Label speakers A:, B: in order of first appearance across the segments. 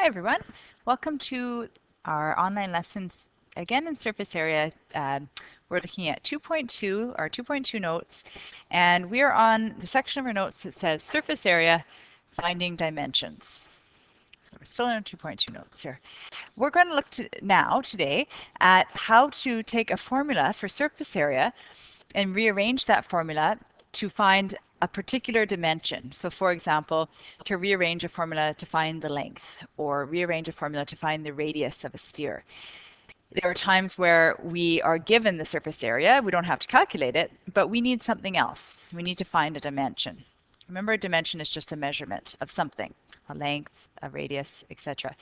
A: Hi everyone, welcome to our online lessons again in surface area. We're looking at 2.2, our 2.2 notes, and we are on the section of our notes that says surface area, finding dimensions. So we're still in our 2.2 notes here. We're going to look today at how to take a formula for surface area and rearrange that formula to find a particular dimension. So for example, to rearrange a formula to find the length, or rearrange a formula to find the radius of a sphere. There are times where we are given the surface area, we don't have to calculate it, but we need something else. We need to find a dimension. Remember, a dimension is just a measurement of something, a length, a radius, etc.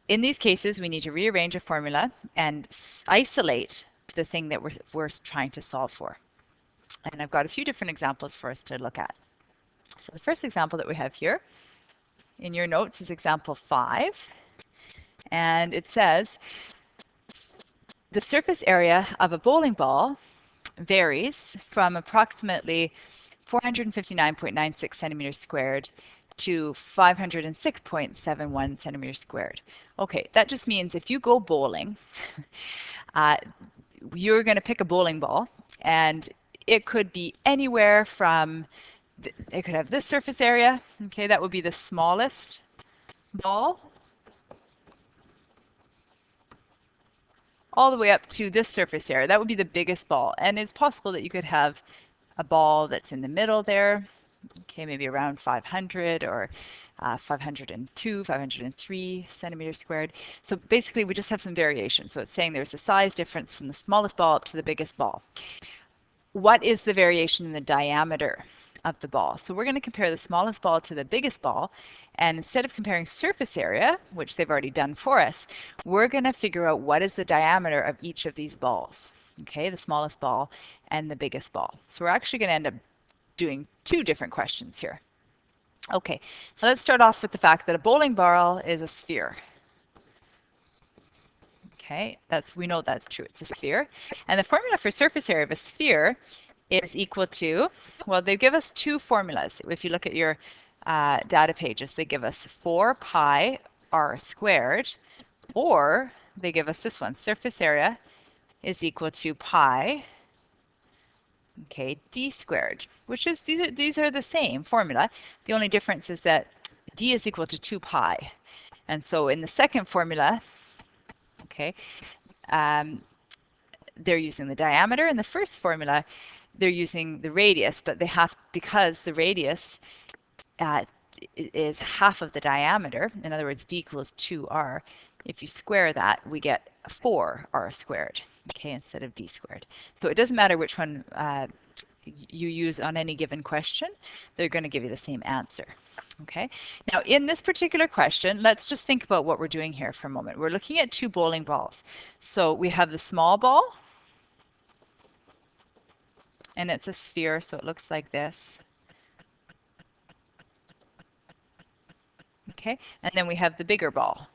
A: In these cases, we need to rearrange a formula and isolate the thing that we're trying to solve for. And I've got a few different examples for us to look at. So the first example that we have here in your notes is example 5. And it says, the surface area of a bowling ball varies from approximately 459.96 centimeters squared to 506.71 centimeters squared. Okay, that just means if you go bowling, you're going to pick a bowling ball, and it could be anywhere from, it could have this surface area, okay, that would be the smallest ball, all the way up to this surface area. That would be the biggest ball. And it's possible that you could have a ball that's in the middle there, okay, maybe around 500 or 502, 503 centimeters squared. So basically we just have some variation. So it's saying there's a size difference from the smallest ball up to the biggest ball. What is the variation in the diameter of the ball? So we're going to compare the smallest ball to the biggest ball, and instead of comparing surface area, which they've already done for us, we're going to figure out what is the diameter of each of these balls. Okay, the smallest ball and the biggest ball. So we're actually going to end up doing two different questions here. Okay, so let's start off with the fact that a bowling ball is a sphere. Okay, we know that's true. It's a sphere. And the formula for surface area of a sphere is equal to, well, they give us two formulas. If you look at your data pages, they give us 4 pi r squared, or they give us this one, surface area is equal to pi, okay, d squared, which is, these are the same formula. The only difference is that d is equal to 2 pi. And so in the second formula, okay, they're using the diameter. In the first formula, they're using the radius, but they have, because the radius is half of the diameter, in other words, d equals 2r, if you square that, we get 4r squared, okay, instead of d squared. So it doesn't matter which one you use on any given question, they're going to give you the same answer. Okay, now in this particular question, let's just think about what we're doing here for a moment. We're looking at two bowling balls. So we have the small ball, and it's a sphere, so it looks like this. Okay, and then we have the bigger ball,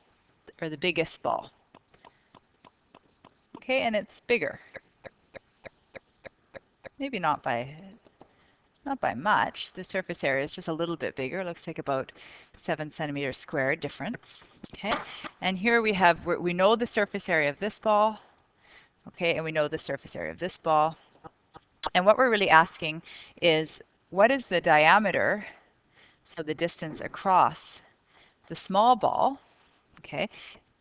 A: or the biggest ball. Okay, and it's bigger. Maybe not by much. The surface area is just a little bit bigger. It looks like about 7 centimeters squared difference. Okay, and here we have, we know the surface area of this ball. Okay, and we know the surface area of this ball. And what we're really asking is, what is the diameter, so the distance across the small ball, okay,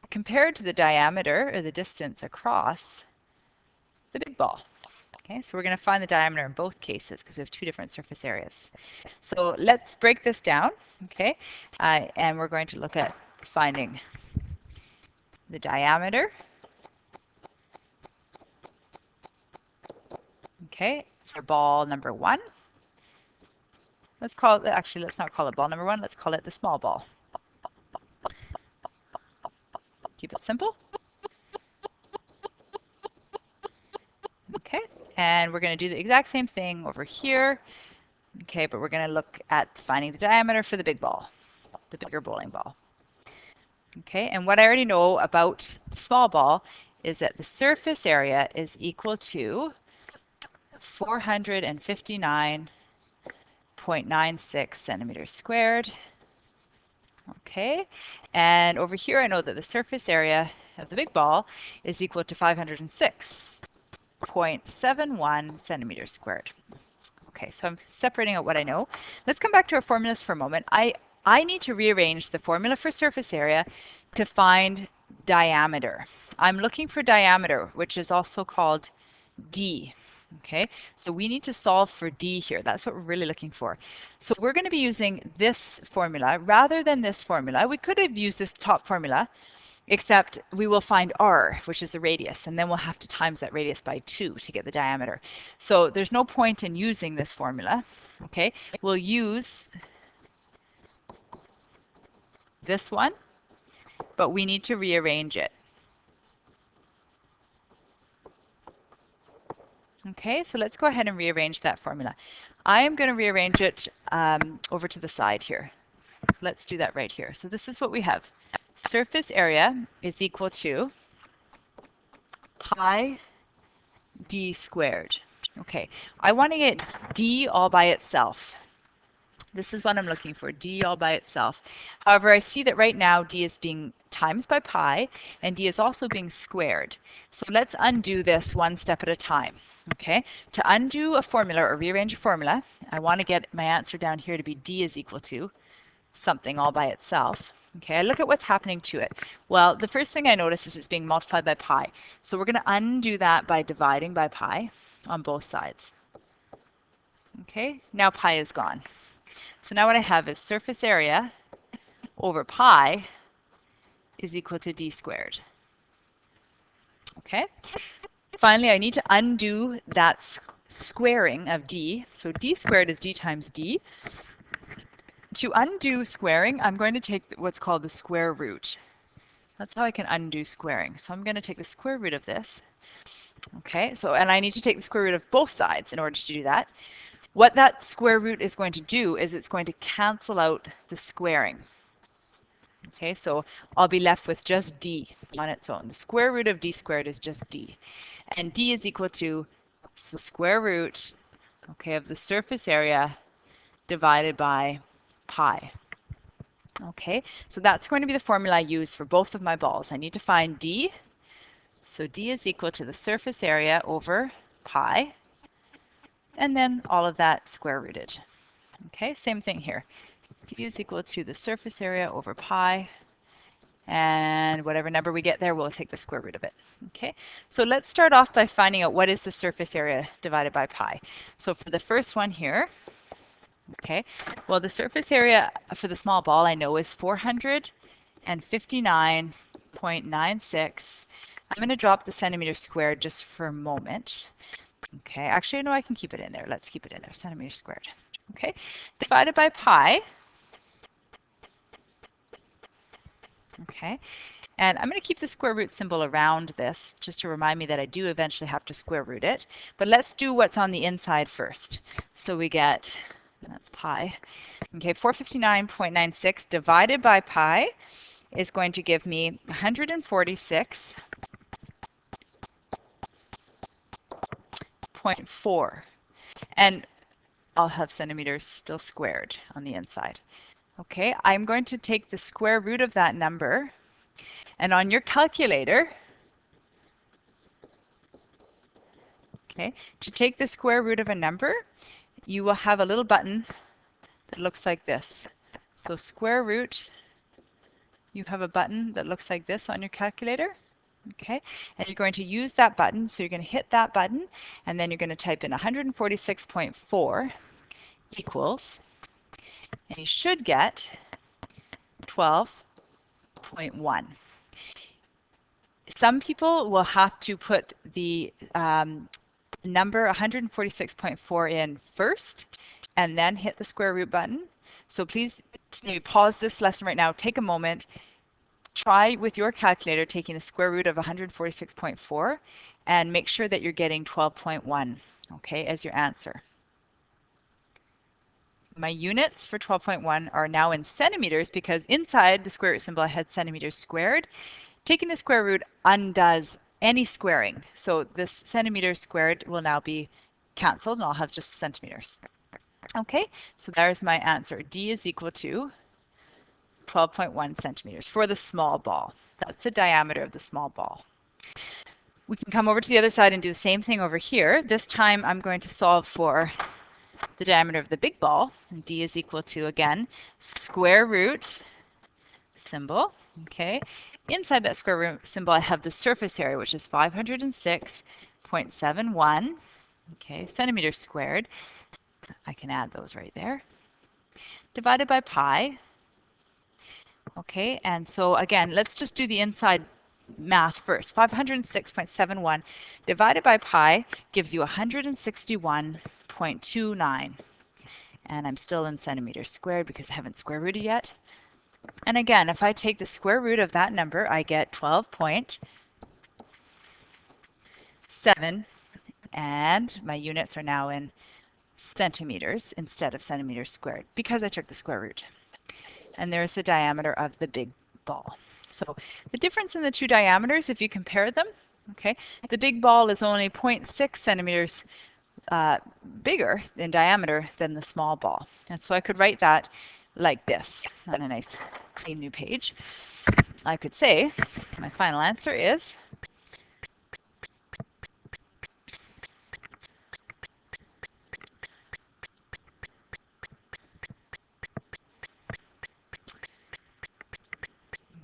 A: compared to the diameter, or the distance across the big ball. Okay, so we're going to find the diameter in both cases because we have two different surface areas. So let's break this down, okay, and we're going to look at finding the diameter, okay, for ball number 1. Let's call it, actually, let's not call it ball number 1, let's call it the small ball. Keep it simple. Okay, and we're going to do the exact same thing over here. Okay, but we're going to look at finding the diameter for the big ball, the bigger bowling ball. Okay, and what I already know about the small ball is that the surface area is equal to 459.96 centimeters squared Okay, and over here I know that the surface area of the big ball is equal to 506.71 centimeters squared. Okay, so I'm separating out what I know. Let's come back to our formulas for a moment. I need to rearrange the formula for surface area to find diameter. I'm looking for diameter, which is also called D. Okay, so we need to solve for D here. That's what we're really looking for. So we're going to be using this formula rather than this formula. We could have used this top formula, except we will find R, which is the radius, and then we'll have to times that radius by 2 to get the diameter. So there's no point in using this formula. Okay, we'll use this one, but we need to rearrange it. Okay, so let's go ahead and rearrange that formula. I am going to rearrange it over to the side here. Let's do that right here. So this is what we have. Surface area is equal to pi d squared. Okay, I want to get d all by itself. This is what I'm looking for, d all by itself. However, I see that right now d is being times by pi, and d is also being squared. So let's undo this one step at a time. Okay, to undo a formula or rearrange a formula, I want to get my answer down here to be d is equal to something all by itself. Okay, I look at what's happening to it. Well, the first thing I notice is it's being multiplied by pi. So we're going to undo that by dividing by pi on both sides. Okay, now pi is gone. So now what I have is surface area over pi is equal to d squared. Okay, finally I need to undo that squaring of d. So d squared is d times d. To undo squaring, I'm going to take what's called the square root. That's how I can undo squaring. So I'm going to take the square root of this. Okay, so and I need to take the square root of both sides in order to do that. What that square root is going to do is it's going to cancel out the squaring. Okay, so I'll be left with just d on its own. The square root of d squared is just d. And d is equal to the square root, okay, of the surface area divided by pi. Okay, so that's going to be the formula I use for both of my balls. I need to find d. So d is equal to the surface area over pi, and then all of that square rooted. Okay, same thing here. D is equal to the surface area over pi, and whatever number we get there, we'll take the square root of it. Okay, so let's start off by finding out what is the surface area divided by pi. So for the first one here, okay, well the surface area for the small ball I know is 459.96. I'm going to drop the centimeters squared just for a moment. Okay, actually, no, I can keep it in there. Let's keep it in there, centimeters squared. Okay, divided by pi. Okay, and I'm going to keep the square root symbol around this just to remind me that I do eventually have to square root it. But let's do what's on the inside first. So we get, that's pi. Okay, 459.96 divided by pi is going to give me 146.4. And I'll have centimeters still squared on the inside. Okay, I'm going to take the square root of that number, and on your calculator, okay, to take the square root of a number, you will have a little button that looks like this. So square root, you have a button that looks like this on your calculator. Okay, and you're going to use that button, so you're going to hit that button, and then you're going to type in 146.4 equals, and you should get 12.1. Some people will have to put the number 146.4 in first and then hit the square root button. So please maybe pause this lesson right now, take a moment, try with your calculator taking the square root of 146.4 and make sure that you're getting 12.1, okay, as your answer. My units for 12.1 are now in centimeters because inside the square root symbol I had centimeters squared. Taking the square root undoes any squaring. So this centimeters squared will now be cancelled and I'll have just centimeters. Okay, so there's my answer. D is equal to 12.1 centimeters for the small ball. That's the diameter of the small ball. We can come over to the other side and do the same thing over here. This time I'm going to solve for the diameter of the big ball. And d is equal to, again, square root symbol. Okay. Inside that square root symbol, I have the surface area, which is 506.71. Okay, centimeters squared. I can add those right there. Divided by pi. Okay, and so again, let's just do the inside math first. 506.71 divided by pi gives you 161.29. And I'm still in centimeters squared because I haven't square rooted yet. And again, if I take the square root of that number, I get 12.7, and my units are now in centimeters instead of centimeters squared because I took the square root. And there's the diameter of the big ball. So the difference in the two diameters, if you compare them, okay, the big ball is only 0.6 centimeters bigger in diameter than the small ball. And so I could write that like this on a nice clean new page. I could say my final answer is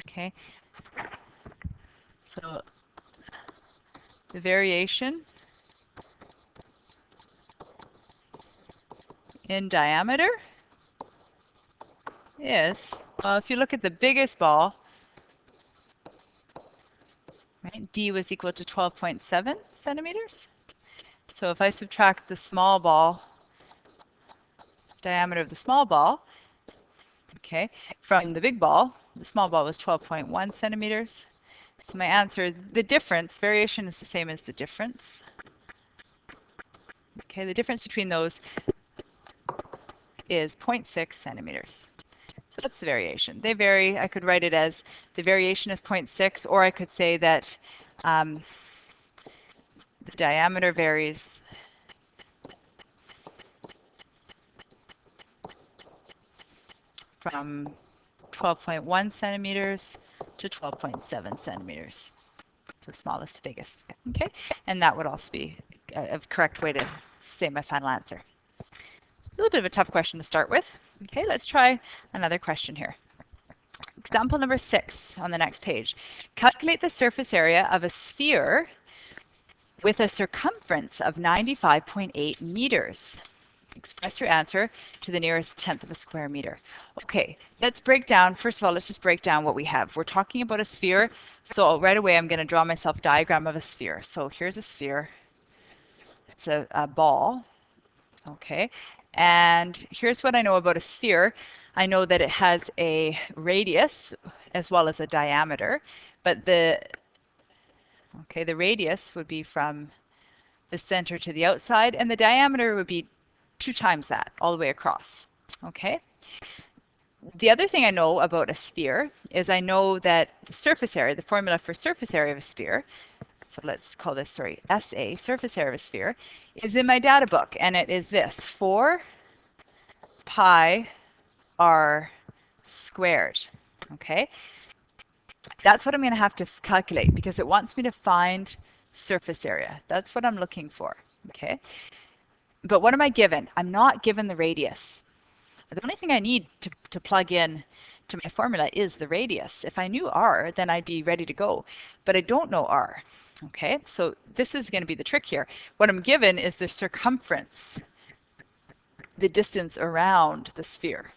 A: okay. So the variation in diameter is, well, if you look at the biggest ball, right, d was equal to 12.7 centimeters. So if I subtract the small ball, diameter of the small ball, okay, from the big ball, the small ball was 12.1 centimeters. So my answer, the difference, variation is the same as the difference. Okay, the difference between those is 0.6 centimeters. So that's the variation. They vary. I could write it as the variation is 0.6, or I could say that the diameter varies from 12.1 centimeters to 12.7 centimeters. So smallest to biggest. Okay, and that would also be a correct way to say my final answer. A little bit of a tough question to start with. Okay, let's try another question here. Example number 6 on the next page. Calculate the surface area of a sphere with a circumference of 95.8 meters. Express your answer to the nearest tenth of a square meter. Okay, let's break down. First of all, let's just break down what we have. We're talking about a sphere. So right away, I'm going to draw myself a diagram of a sphere. So here's a sphere. It's a ball. Okay, and here's what I know about a sphere. I know that it has a radius as well as a diameter, but the radius would be from the center to the outside, and the diameter would be 2 times that all the way across. Okay. The other thing I know about a sphere is I know that the surface area, the formula for surface area of a sphere, so let's call this, SA, surface area of a sphere, is in my data book, and it is this, 4 pi r squared. Okay, that's what I'm going to have to calculate because it wants me to find surface area. That's what I'm looking for. Okay, but what am I given? I'm not given the radius. The only thing I need to plug in to my formula is the radius. If I knew r, then I'd be ready to go, but I don't know r. Okay, so this is going to be the trick here. What I'm given is the circumference, the distance around the sphere.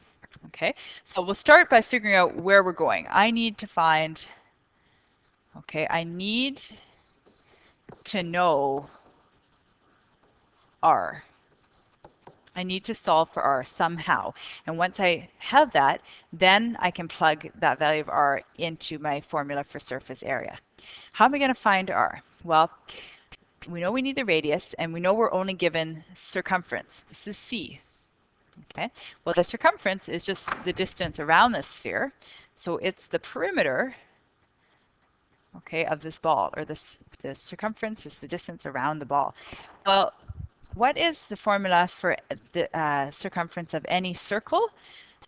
A: Okay, so we'll start by figuring out where we're going. I need to find, I need to know r. I need to solve for r somehow. And once I have that, then I can plug that value of r into my formula for surface area. How am I going to find r? Well, we know we need the radius, and we know we're only given circumference. This is c. Okay, well, the circumference is just the distance around this sphere. So it's the perimeter, of this ball, or the circumference is the distance around the ball. Well, what is the formula for the circumference of any circle?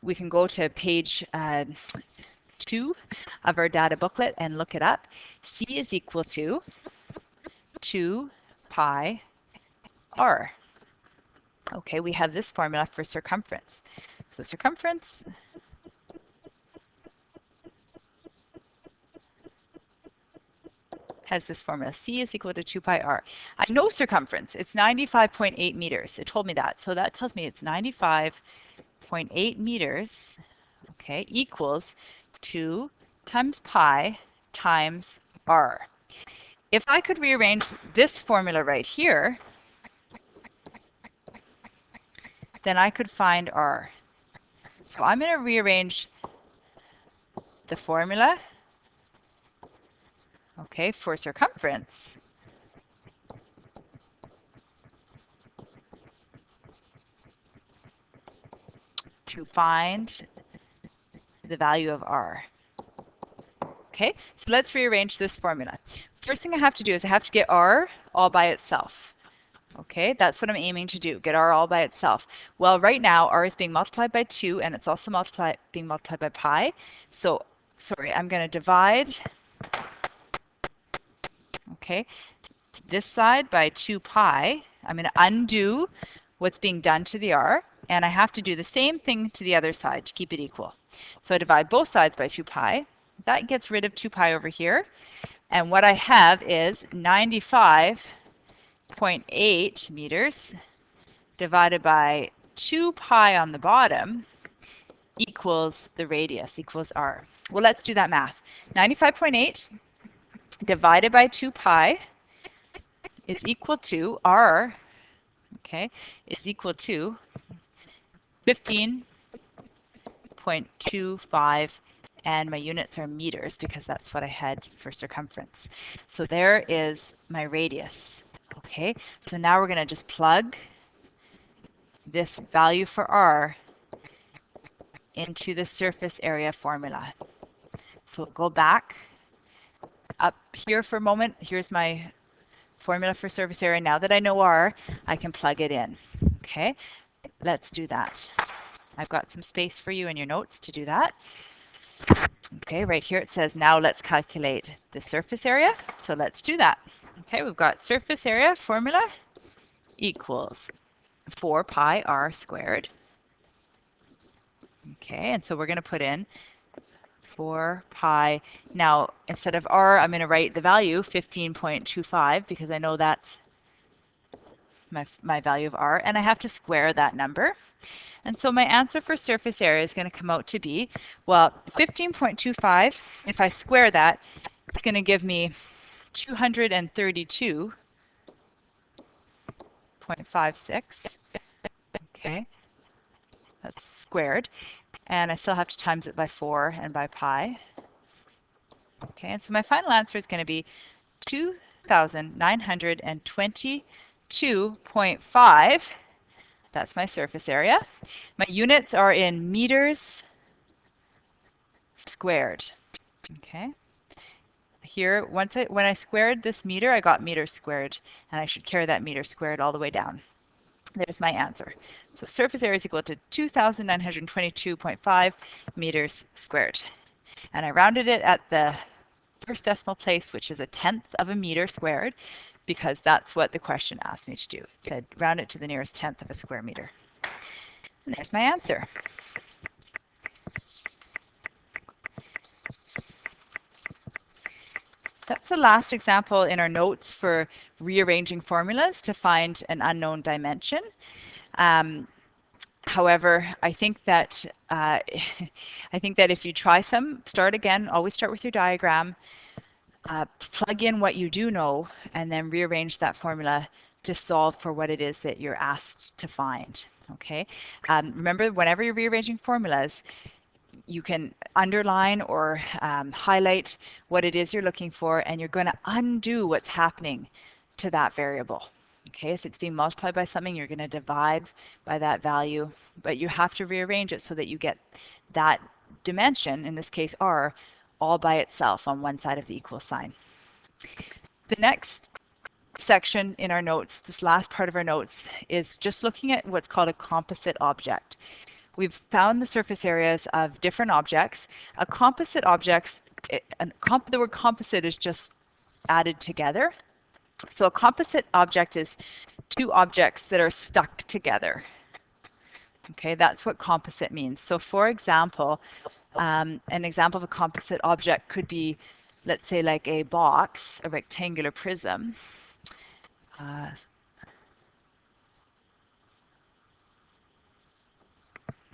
A: we can go to page 2 of our data booklet and look it up. C is equal to 2 pi r. Okay, we have this formula for circumference. So circumference has this formula. C is equal to 2 pi r. I know circumference. It's 95.8 meters. It told me that. So that tells me it's 95.8 meters, okay, equals 2 times pi times r. If I could rearrange this formula right here, then I could find r. So I'm going to rearrange the formula, okay, for circumference to find the value of r. Okay, so let's rearrange this formula. First thing I have to do is I have to get r all by itself. Okay, that's what I'm aiming to do, get r all by itself. Well, right now r is being multiplied by 2 and it's also being multiplied by pi. So, sorry, I'm going to divide, okay, this side by 2 pi. I'm going to undo what's being done to the r, and I have to do the same thing to the other side to keep it equal. So I divide both sides by 2 pi. That gets rid of 2 pi over here. And what I have is 95.8 meters divided by 2 pi on the bottom equals the radius, equals r. Well, let's do that math. 95.8 divided by 2 pi is equal to r, okay, is equal to 15.25, and my units are meters because that's what I had for circumference. So there is my radius. Okay, so now we're going to just plug this value for r into the surface area formula. So go back up here for a moment. Here's my formula for surface area. Now that I know r, I can plug it in. Okay, let's do that. I've got some space for you in your notes to do that. Okay, right here it says now let's calculate the surface area. So let's do that. Okay, we've got surface area formula equals 4 pi r squared. Okay, and so we're going to put in 4 pi. Now, instead of r, I'm going to write the value 15.25 because I know that's my value of r, and I have to square that number. And so my answer for surface area is going to come out to be, well, 15.25, if I square that, it's going to give me 232.56. Okay, that's squared. And I still have to times it by 4 and by pi. Okay, and so my final answer is going to be 2,922.5. That's my surface area. My units are in meters squared. Okay. Here, when I squared this meter, I got meters squared, and I should carry that meter squared all the way down. There's my answer. So surface area is equal to 2,922.5 meters squared. And I rounded it at the first decimal place, which is 1/10 of a meter squared, because that's what the question asked me to do. It said round it to the nearest 1/10 of a square meter. And there's my answer. That's the last example in our notes for rearranging formulas to find an unknown dimension. However, I think that if you try some, start again, always start with your diagram, plug in what you do know, and then rearrange that formula to solve for what it is that you're asked to find. Okay. Remember, whenever you're rearranging formulas, you can underline or highlight what it is you're looking for, and you're going to undo what's happening to that variable. Okay, if it's being multiplied by something, you're going to divide by that value, but you have to rearrange it so that you get that dimension, in this case r, all by itself on one side of the equal sign. The next section in our notes, this last part of our notes, is just looking at what's called a composite object. we've found the surface areas of different objects. A composite objects, the word composite is just added together. So a composite object is two objects that are stuck together. Okay, that's what composite means. So for example, an example of a composite object could be, let's say, like a box, a rectangular prism.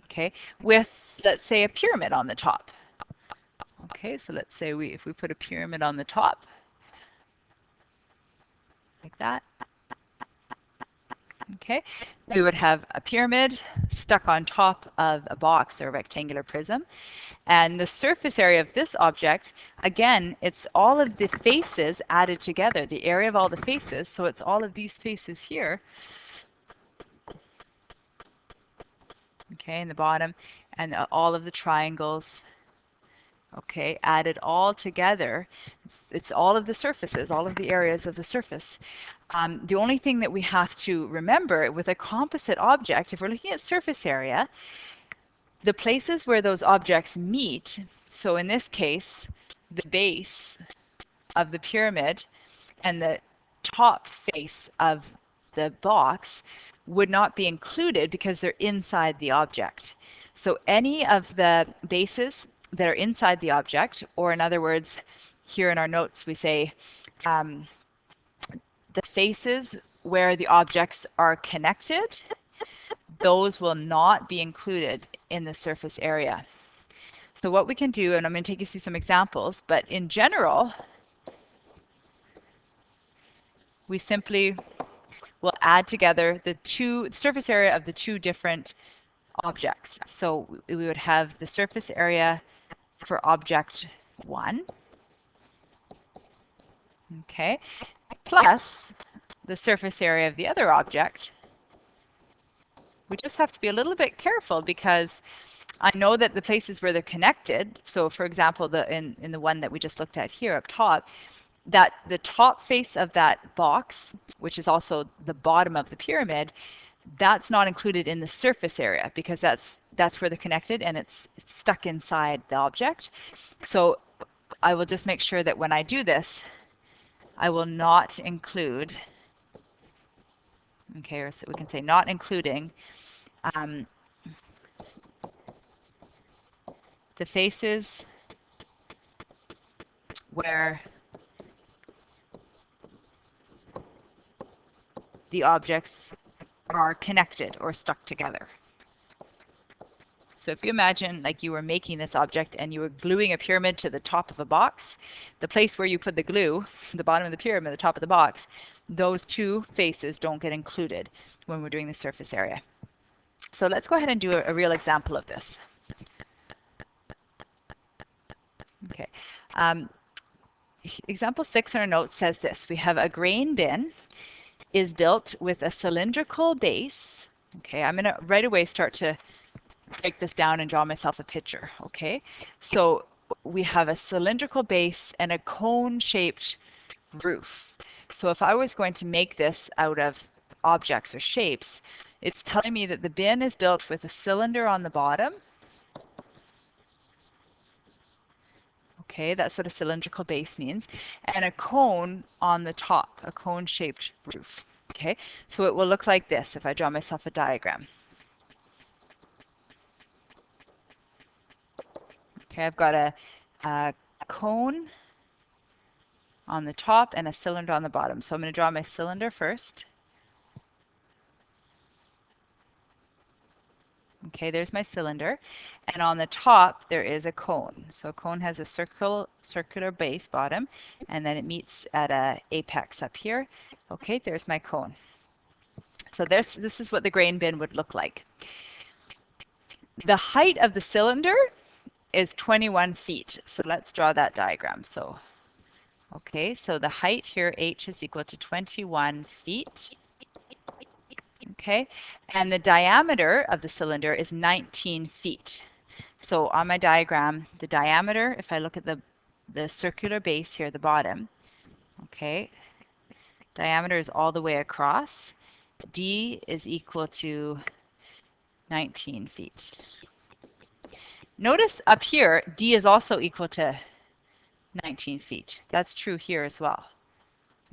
A: Okay, with, let's say, a pyramid on the top. Okay, so let's say if we put a pyramid on the top, like that. Okay, we would have a pyramid stuck on top of a box or a rectangular prism. And the surface area of this object, again, it's all of the faces added together, the area of all the faces. So it's all of these faces here. Okay, in the bottom, and all of the triangles. Okay, added all together. It's all of the surfaces, all of the areas of the surface. The only thing that we have to remember with a composite object, if we're looking at surface area, the places where those objects meet, so in this case, the base of the pyramid and the top face of the box would not be included because they're inside the object. So any of the bases that are inside the object, or in other words, here in our notes we say the faces where the objects are connected, those will not be included in the surface area. So what we can do, and I'm going to take you through some examples, but in general, we simply will add together the surface area of the two different objects. So we would have the surface area for object 1, okay, plus the surface area of the other object. We just have to be a little bit careful because I know that the places where they're connected, so for example, in the one that we just looked at here up top, that the top face of that box, which is also the bottom of the pyramid, that's not included in the surface area because that's where they're connected and it's stuck inside the object. So I will just make sure that when I do this, I will not include, okay, or so we can say not including the faces where the objects are connected or stuck together. So if you imagine like you were making this object and you were gluing a pyramid to the top of a box, the place where you put the glue, the bottom of the pyramid, the top of the box, those two faces don't get included when we're doing the surface area. So let's go ahead and do a real example of this. Okay. Example 6 in our notes says this. We have a grain bin is built with a cylindrical base. Okay, I'm going to right away start to break this down and draw myself a picture. Okay, so we have a cylindrical base and a cone-shaped roof. So if I was going to make this out of objects or shapes, it's telling me that the bin is built with a cylinder on the bottom. Okay, that's what a cylindrical base means. And a cone on the top, a cone-shaped roof. Okay, so it will look like this if I draw myself a diagram. Okay, I've got a cone on the top and a cylinder on the bottom. So I'm going to draw my cylinder first. Okay, there's my cylinder. And on the top, there is a cone. So a cone has a circular base bottom, and then it meets at an apex up here. Okay, there's my cone. So this is what the grain bin would look like. The height of the cylinder is 21 feet. So let's draw that diagram. So, okay, so the height here, h, is equal to 21 feet. Okay, and the diameter of the cylinder is 19 feet. So on my diagram, the diameter, if I look at the circular base here at the bottom, okay, diameter is all the way across. D is equal to 19 feet. Notice up here, D is also equal to 19 feet. That's true here as well.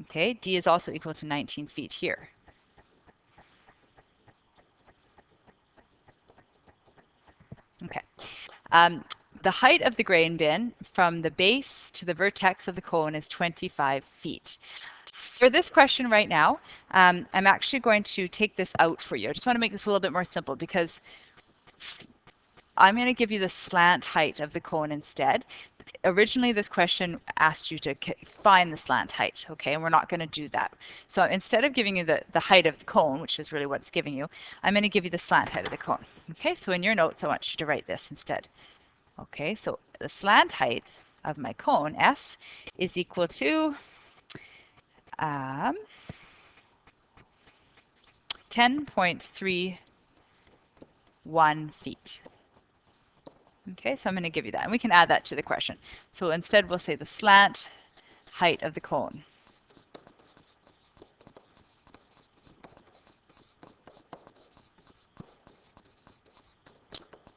A: Okay, D is also equal to 19 feet here. Okay. The height of the grain bin from the base to the vertex of the cone is 25 feet. For this question right now, I'm actually going to take this out for you. I just want to make this a little bit more simple because I'm going to give you the slant height of the cone instead. Originally, this question asked you to find the slant height, okay, and we're not going to do that. So instead of giving you the height of the cone, which is really what it's giving you, I'm going to give you the slant height of the cone. Okay, so in your notes, I want you to write this instead. Okay, so the slant height of my cone, S, is equal to 10.31 feet. Okay, so I'm going to give you that, and we can add that to the question. So instead, we'll say the slant height of the cone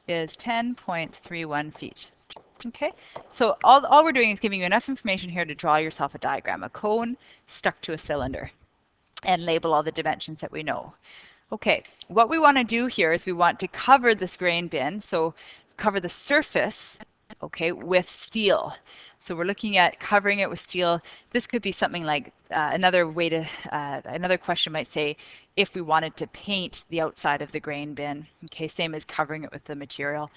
A: is 10.31 feet. Okay, so all we're doing is giving you enough information here to draw yourself a diagram, a cone stuck to a cylinder, and label all the dimensions that we know. Okay, what we want to do here is we want to cover this grain bin, so cover the surface, okay, with steel. So we're looking at covering it with steel. This could be something like another question might say, if we wanted to paint the outside of the grain bin, okay, same as covering it with the material.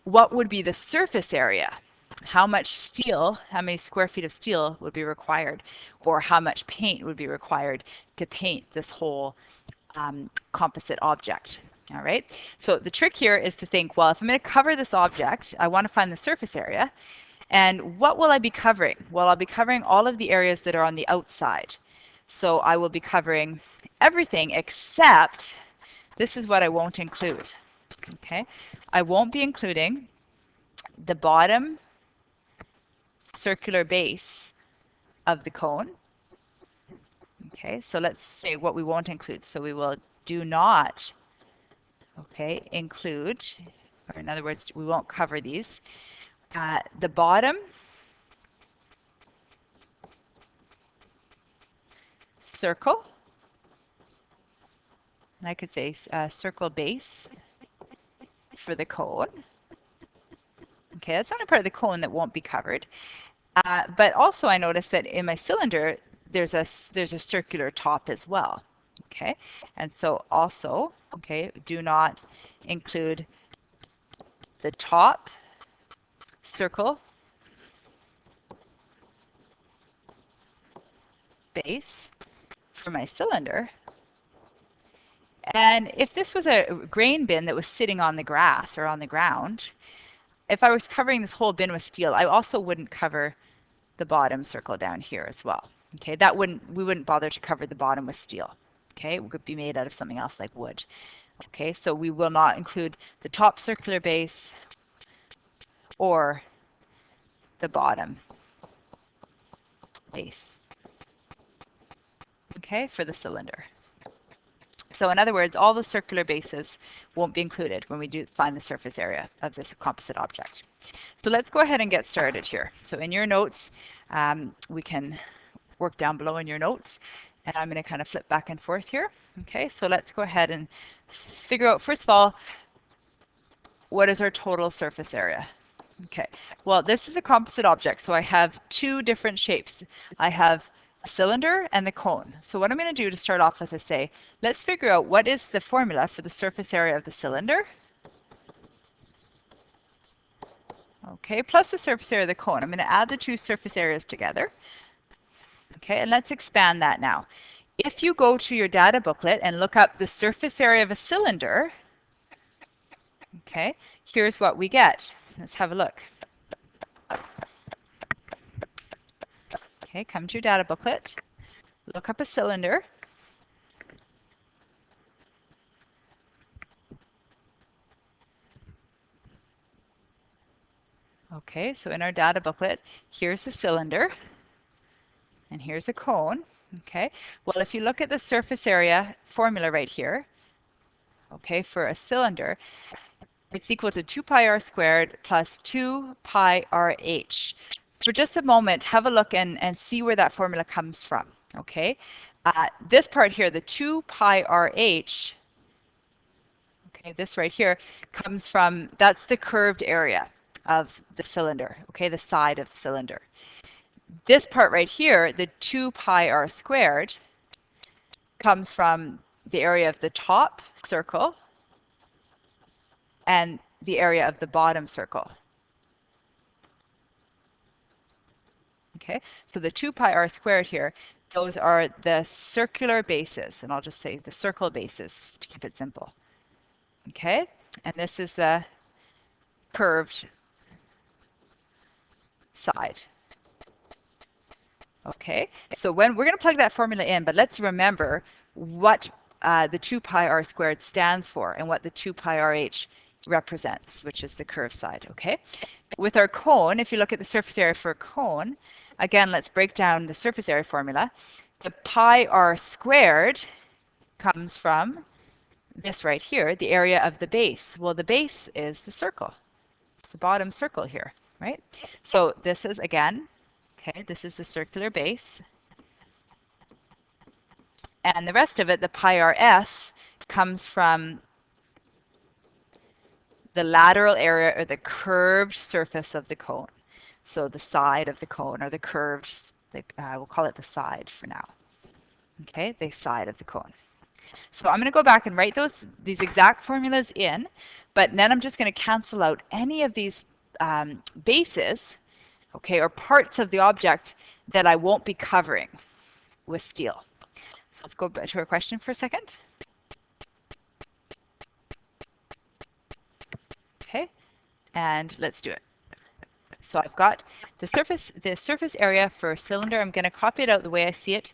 A: What would be the surface area? How much steel, how many square feet of steel would be required? Or how much paint would be required to paint this whole composite object? All right, so the trick here is to think, well, if I'm going to cover this object, I want to find the surface area. And what will I be covering? Well, I'll be covering all of the areas that are on the outside. So I will be covering everything except, this is what I won't include. Okay, I won't be including the bottom circular base of the cone. Okay, so let's say what we won't include. So we will do not, okay, include, or in other words, we won't cover these. The bottom circle, and I could say circle base for the cone. Okay, that's the only part of the cone that won't be covered. But also I noticed that in my cylinder, there's a circular top as well. Okay, and so also, okay, do not include the top circle base for my cylinder. And if this was a grain bin that was sitting on the grass or on the ground, if I was covering this whole bin with steel, I also wouldn't cover the bottom circle down here as well. Okay, we wouldn't bother to cover the bottom with steel. Okay, it could be made out of something else like wood. Okay, so we will not include the top circular base or the bottom base. Okay, for the cylinder. So in other words, all the circular bases won't be included when we do find the surface area of this composite object. So let's go ahead and get started here. So in your notes, we can work down below in your notes, and I'm going to kind of flip back and forth here. Okay, so let's go ahead and figure out, first of all, what is our total surface area? Okay, well, this is a composite object, so I have two different shapes. I have the cylinder and the cone. So what I'm going to do to start off with is say, let's figure out what is the formula for the surface area of the cylinder. Okay, plus the surface area of the cone. I'm going to add the two surface areas together. Okay, and let's expand that now. If you go to your data booklet and look up the surface area of a cylinder, okay, here's what we get. Let's have a look. Okay, come to your data booklet, look up a cylinder. Okay, so in our data booklet, here's the cylinder, and here's a cone. Okay, well, if you look at the surface area formula right here, okay, for a cylinder, it's equal to 2 pi r squared plus 2 pi rh. For just a moment, have a look and see where that formula comes from, okay? This part here, the 2 pi rh, okay, this right here, comes from, that's the curved area of the cylinder, okay, the side of the cylinder. This part right here, the 2 pi r squared, comes from the area of the top circle and the area of the bottom circle. Okay, so the 2 pi r squared here, those are the circular bases, and I'll just say the circle bases to keep it simple. Okay, and this is the curved side. Okay, so when we're going to plug that formula in, but let's remember what the 2 pi r squared stands for and what the 2 pi rh represents, which is the curved side. Okay, with our cone, if you look at the surface area for a cone, again, let's break down the surface area formula. The pi r squared comes from this right here, the area of the base. Well, the base is the circle. It's the bottom circle here, right? So this is, again, okay, this is the circular base. And the rest of it, the pi rs, comes from the lateral area or the curved surface of the cone. So the side of the cone, or the curved, we'll call it the side for now. Okay, the side of the cone. So I'm going to go back and write these exact formulas in, but then I'm just going to cancel out any of these bases, okay, or parts of the object that I won't be covering with steel. So let's go back to our question for a second. Okay, and let's do it. So I've got the surface area for a cylinder. I'm going to copy it out the way I see it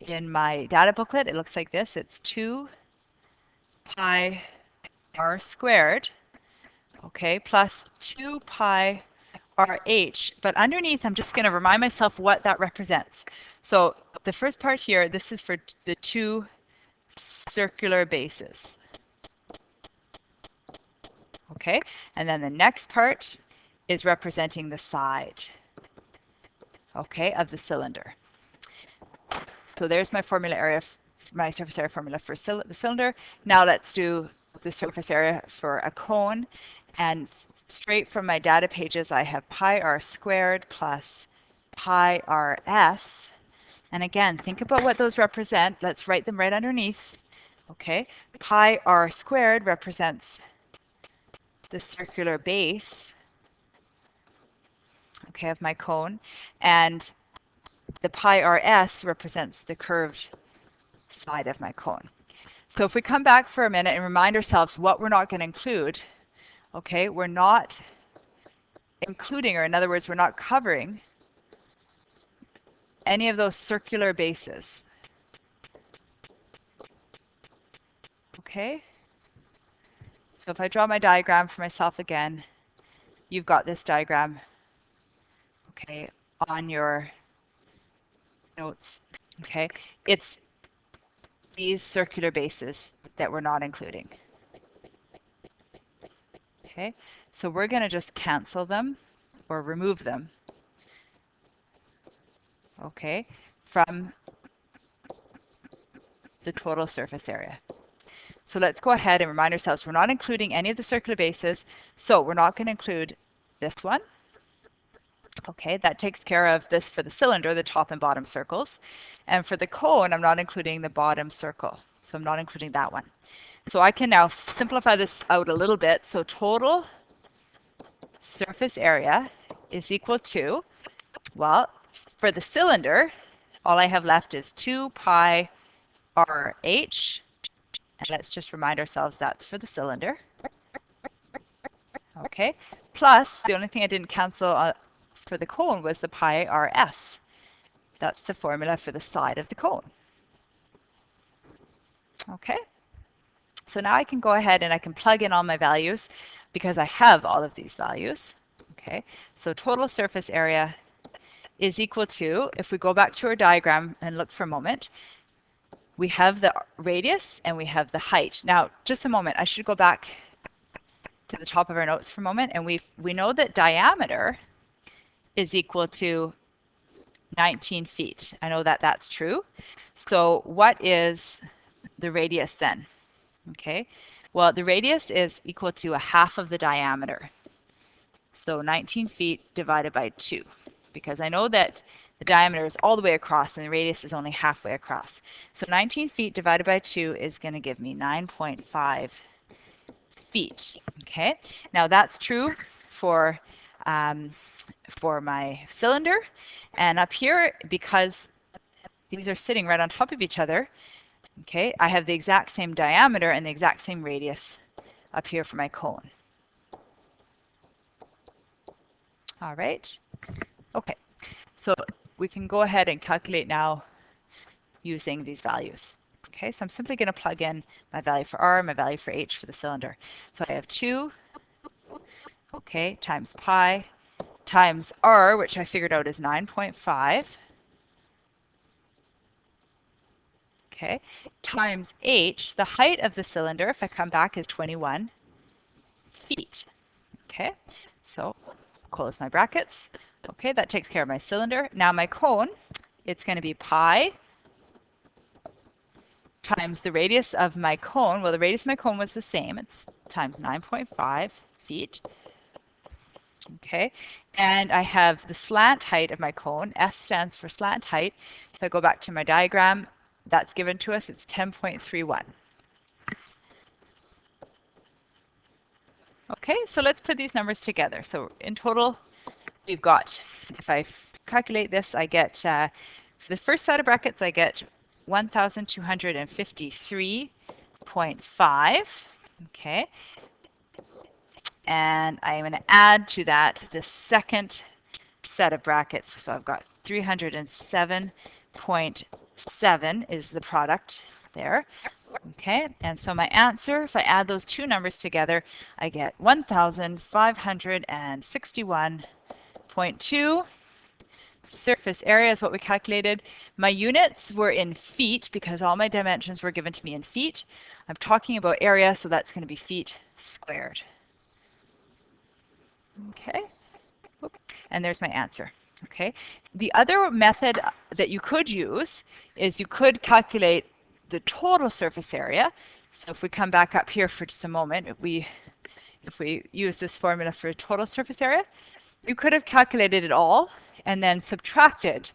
A: in my data booklet. It looks like this. It's 2 pi r squared, okay, plus 2 pi rh. But underneath, I'm just going to remind myself what that represents. So the first part here, this is for the two circular bases. Okay, and then the next part is representing the side, okay, of the cylinder. So there's my formula area, my surface area formula for the cylinder. Now let's do the surface area for a cone. And straight from my data pages, I have pi r squared plus pi rs. And again, think about what those represent. Let's write them right underneath. Okay, pi r squared represents the circular base, okay, of my cone, and the pi rs represents the curved side of my cone. So if we come back for a minute and remind ourselves what we're not going to include, okay, we're not including, or in other words, we're not covering any of those circular bases. Okay, so if I draw my diagram for myself again, you've got this diagram, okay, on your notes. Okay, it's these circular bases that we're not including. Okay, so we're going to just cancel them or remove them, okay, from the total surface area. So let's go ahead and remind ourselves we're not including any of the circular bases, so we're not going to include this one. Okay, that takes care of this for the cylinder, the top and bottom circles. And for the cone, I'm not including the bottom circle, so I'm not including that one. So I can now simplify this out a little bit. So total surface area is equal to, well, for the cylinder, all I have left is 2 pi rh. And let's just remind ourselves that's for the cylinder. Okay, plus the only thing I didn't cancel for the cone was the pi rs. That's the formula for the side of the cone. Okay, so now I can go ahead and I can plug in all my values because I have all of these values. Okay, so total surface area is equal to, if we go back to our diagram and look for a moment, we have the radius and we have the height. Now, just a moment, I should go back to the top of our notes for a moment, and we know that diameter is equal to 19 feet. I know that that's true. So what is the radius then? Okay, well, the radius is equal to a half of the diameter. So 19 feet divided by 2, because I know that the diameter is all the way across and the radius is only halfway across. So 19 feet divided by 2 is going to give me 9.5 feet. Okay, now that's true for my cylinder. And up here, because these are sitting right on top of each other, okay, I have the exact same diameter and the exact same radius up here for my cone. All right. Okay, so we can go ahead and calculate now using these values. Okay, so I'm simply going to plug in my value for R, my value for H for the cylinder. So I have 2, okay, times pi times R, which I figured out is 9.5. Okay, times H, the height of the cylinder, if I come back, is 21 feet. Okay, so close my brackets. Okay, that takes care of my cylinder. Now my cone, it's going to be pi times the radius of my cone. Well, the radius of my cone was the same. It's times 9.5 feet. Okay, and I have the slant height of my cone. S stands for slant height. If I go back to my diagram, that's given to us. It's 10.31. Okay, so let's put these numbers together. So in total, we've got, if I calculate this, I get, for the first set of brackets, I get 1,253.5. Okay. And I'm going to add to that the second set of brackets. So I've got 307.7 is the product there. Okay, and so my answer, if I add those two numbers together, I get 1,561.2. Surface area is what we calculated. My units were in feet because all my dimensions were given to me in feet. I'm talking about area, so that's going to be feet squared. Okay, and there's my answer. Okay, the other method that you could use is you could calculate the total surface area. So if we come back up here for just a moment, if we use this formula for total surface area, you could have calculated it all and then subtracted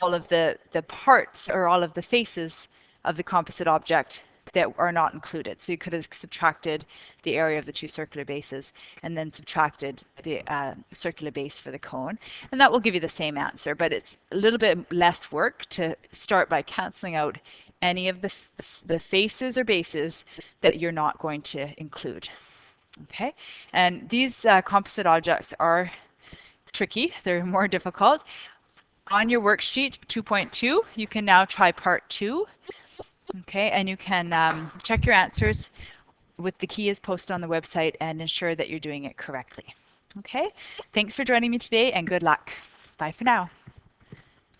A: all of the parts or all of the faces of the composite object that are not included. So you could have subtracted the area of the two circular bases and then subtracted the circular base for the cone. And that will give you the same answer, but it's a little bit less work to start by canceling out any of the faces or bases that you're not going to include. Okay, and these composite objects are tricky. They're more difficult. On your worksheet 2.2, you can now try part 2. Okay, and you can check your answers with the key is posted on the website and ensure that you're doing it correctly. Okay, thanks for joining me today and good luck. Bye for now.